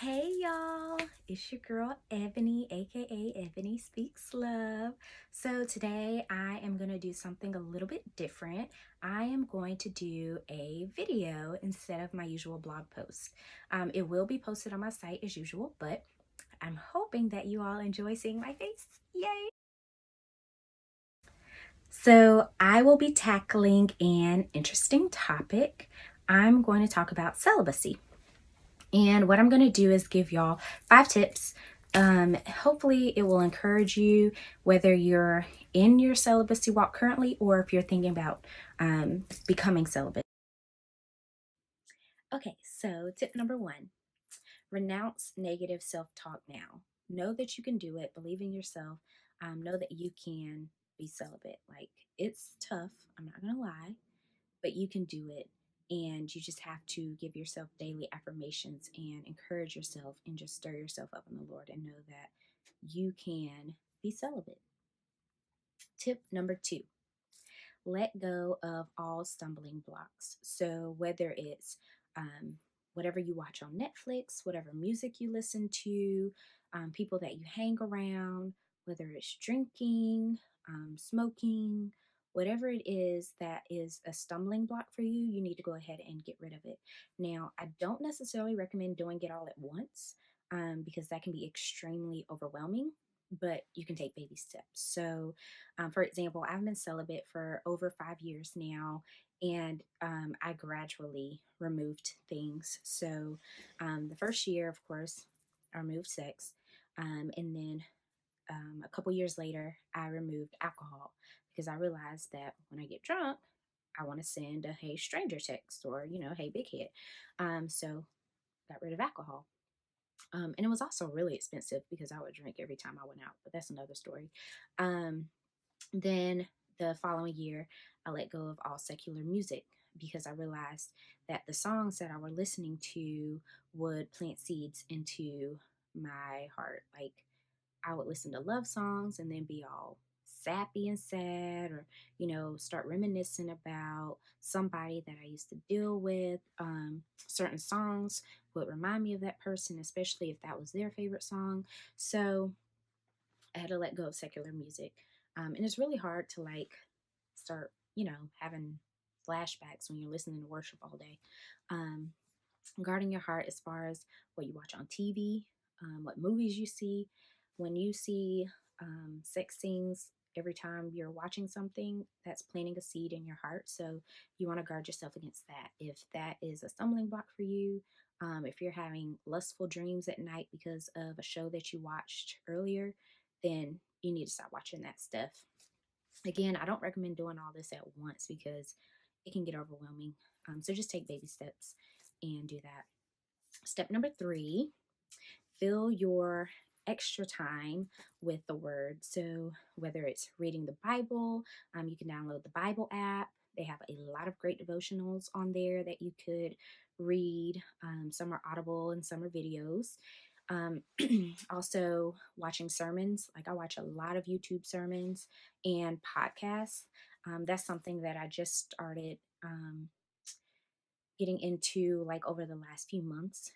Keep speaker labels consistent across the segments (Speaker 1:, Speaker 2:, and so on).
Speaker 1: Hey y'all, it's your girl Ebony, aka Ebony Speaks Love. So today I am going to do something a little bit different. I am going to do a video instead of my usual blog post. It will be posted on my site as usual, but I'm hoping that you all enjoy seeing my face. Yay! So I will be tackling an interesting topic. I'm going to talk about celibacy. And what I'm going to do is give y'all 5 tips. Hopefully, it will encourage you whether you're in your celibacy walk currently or if you're thinking about becoming celibate. Okay, so tip number 1, renounce negative self talk now. Know that you can do it, believe in yourself, know that you can be celibate. Like, it's tough, I'm not going to lie, but you can do it. And you just have to give yourself daily affirmations and encourage yourself and just stir yourself up in the Lord and know that you can be celibate. Tip number 2, let go of all stumbling blocks. So, whether it's whatever you watch on Netflix, whatever music you listen to, people that you hang around, whether it's drinking, smoking, whatever it is that is a stumbling block for you, you need to go ahead and get rid of it. Now, I don't necessarily recommend doing it all at once because that can be extremely overwhelming, but you can take baby steps. So, for example, I've been celibate for over 5 years now, and I gradually removed things. So, the first year, of course, I removed sex. And then a couple years later, I removed alcohol because I realized that when I get drunk, I want to send a hey stranger text or, hey big head. So, got rid of alcohol. And it was also really expensive because I would drink every time I went out, but that's another story. Um, then the following year, I let go of all secular music because I realized that the songs that I were listening to would plant seeds into my heart. Like, I would listen to love songs and then be all sappy and sad, or start reminiscing about somebody that I used to deal with. Certain songs would remind me of that person, especially if that was their favorite song. So I had to let go of secular music. And it's really hard to start, having flashbacks when you're listening to worship all day. Um, Guarding your heart as far as what you watch on TV, what movies you see. When you see sex scenes every time you're watching something, that's planting a seed in your heart. So you want to guard yourself against that. If that is a stumbling block for you, if you're having lustful dreams at night because of a show that you watched earlier, then you need to stop watching that stuff. Again, I don't recommend doing all this at once because it can get overwhelming. So just take baby steps and do that. Step number 3, fill your extra time with the word. So whether it's reading the Bible, you can download the Bible app. They have a lot of great devotionals on there that you could read. Some are audible and some are videos. Um, Also, watching sermons. Like, I watch a lot of YouTube sermons and podcasts. That's something that I just started getting into like over the last few months.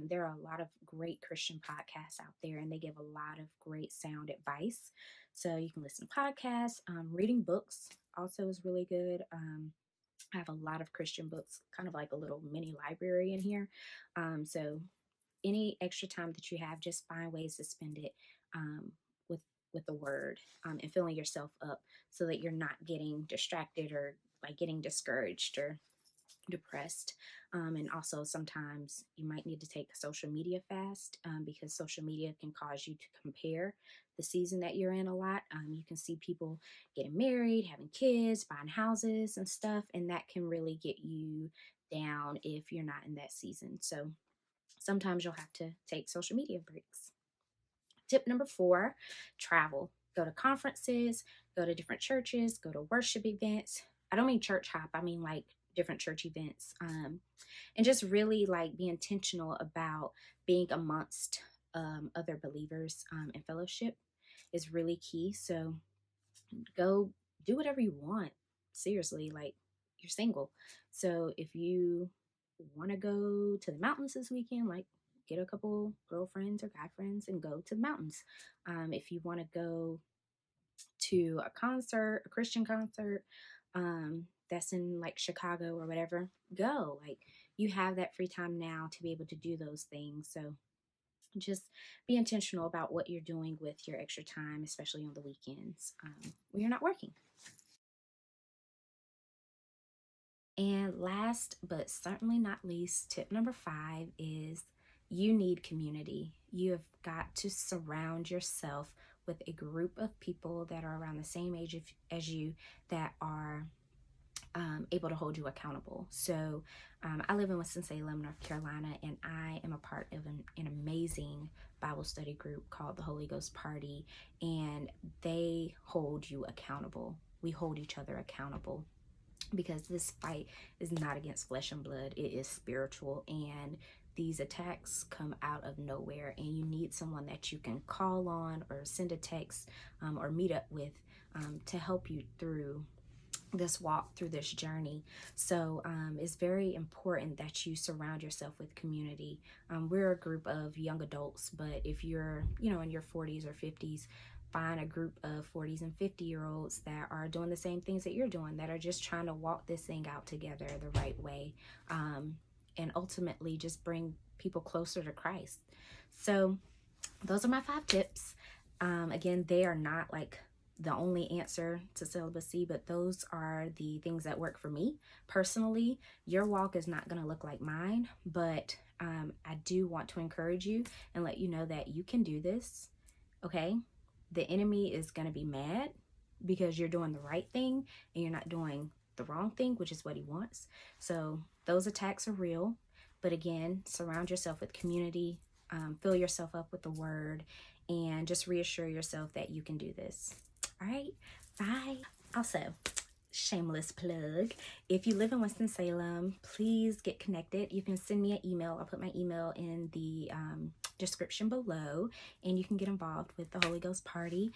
Speaker 1: There are a lot of great Christian podcasts out there, and they give a lot of great sound advice. So you can listen to podcasts. Reading books also is really good. I have a lot of Christian books, kind of like a little mini library in here. So any extra time that you have, just find ways to spend it with the word, and filling yourself up so that you're not getting distracted or like getting discouraged or depressed. And also, sometimes you might need to take a social media fast because social media can cause you to compare the season that you're in a lot. You can see people getting married, having kids, buying houses and stuff, and that can really get you down if you're not in that season. So sometimes you'll have to take social media breaks. Tip number 4, travel. Go to conferences, go to different churches, go to worship events. I don't mean church hop, I mean like different church events. And just really like be intentional about being amongst other believers, and fellowship is really key. So go do whatever you want. Seriously, like, you're single. So if you want to go to the mountains this weekend, like, get a couple girlfriends or guy friends and go to the mountains. If you want to go to a concert, a Christian concert, that's in like Chicago or whatever, go. Like, you have that free time now to be able to do those things. So just be intentional about what you're doing with your extra time, especially on the weekends when you're not working. And last but certainly not least, tip number 5 is you need community. You have got to surround yourself with a group of people that are around the same age as you, that are able to hold you accountable. So I live in Winston-Salem, North Carolina, and I am a part of an amazing Bible study group called the Holy Ghost Party, and they hold you accountable. We hold each other accountable, because this fight is not against flesh and blood, it is spiritual, and these attacks come out of nowhere, and you need someone that you can call on or send a text or meet up with to help you through this walk, through this journey. So it's very important that you surround yourself with community. We're a group of young adults, but if you're, in your 40s or 50s, find a group of 40s and 50-year-olds that are doing the same things that you're doing, that are just trying to walk this thing out together the right way, and ultimately just bring people closer to Christ. So those are my 5 tips. Again, they are not like the only answer to celibacy, but those are the things that work for me personally. Your walk is not going to look like mine, but I do want to encourage you and let you know that you can do this. Okay, the enemy is going to be mad because you're doing the right thing and you're not doing the wrong thing, which is what he wants. So those attacks are real, but again, surround yourself with community, fill yourself up with the word, and just reassure yourself that you can do this. All right, bye. Also, shameless plug, if you live in Winston-Salem, please get connected. You can send me an email. I'll put my email in the description below, and you can get involved with the Holy Ghost Party.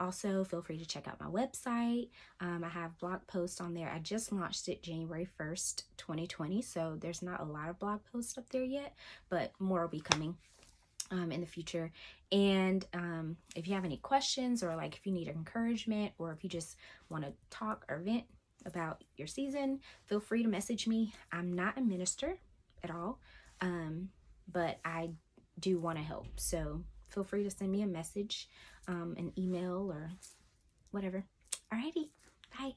Speaker 1: Also, feel free to check out my website. I have blog posts on there. I just launched it January 1st, 2020, so there's not a lot of blog posts up there yet, but more will be coming in the future. And if you have any questions, or like if you need encouragement, or if you just want to talk or vent about your season, feel free to message me. I'm not a minister at all, but I do want to help. So feel free to send me a message, an email, or whatever. Alrighty, bye.